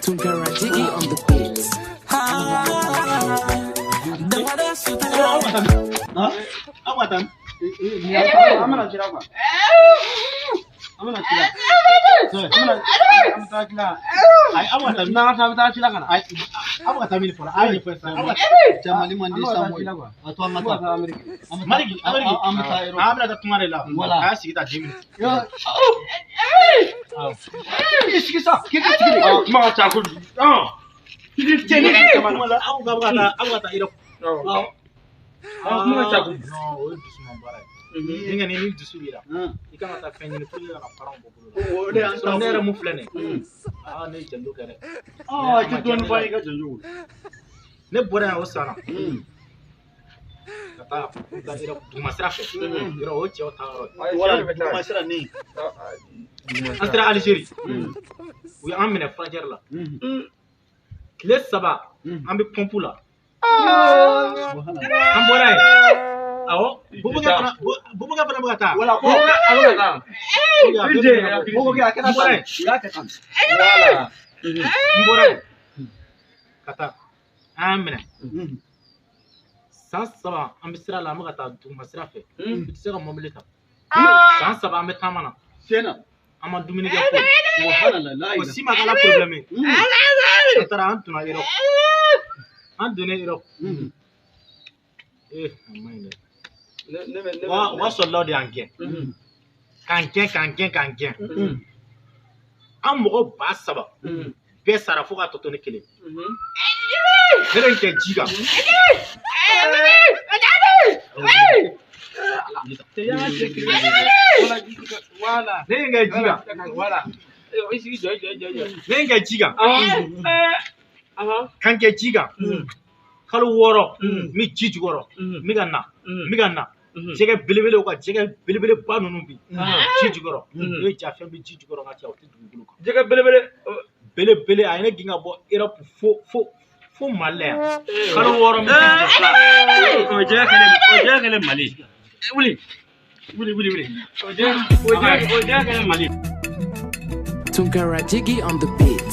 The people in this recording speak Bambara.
Tunkara Jiggy on the beats. Ninga ni dusu bira ikama ta fenni ni fulla na faram bobulo o de an ta nere mu flene ne janjo kare ci don fay ga janjo ne bora o sana kata ta ira duma srafe ira o ci o ta ro wala duma sra ni astra algérie wi amene frontière la kle saba ambi pompula am bora awo bubuga fana bugata wala ko wala ko ga kana mbore ya ka tan wala mbore kata amina san saba an bɛ sira la an bɛ ka taa duguma sira fɛ i tɛ se ka mobili ta san saba an bɛ taama na sena an ma dumuni kɛ ko subhanallah o si ma kɛla problème an taara an donna Europe an donnen Europe a maɲi dɛ wa sɔrɔlaw de y'an gɛn k'an gɛn an mɔgɔ 7,000 bɛɛ sara fo ka tɔ to ne kelen ne bɛ n kɛ ji kan kan kɛ ji kan kalo 6 n bɛ ji jukɔrɔ n bɛ ka na jɛgɛ belebele ka jɛgɛ belebele ba ninnu bi ji jukɔrɔ n'o ye jafɛn bɛ ji jukɔrɔ ka caya o tɛ dugukolo kan jɛgɛ belebele a ye ne gɛn ka bɔ Europe fo Mali la yan kalo 6 n bɛ o jɛgɛ kɛlɛ Mali wuli o jɛgɛ kɛlɛ Mali Tunkara Jiggy on the beats.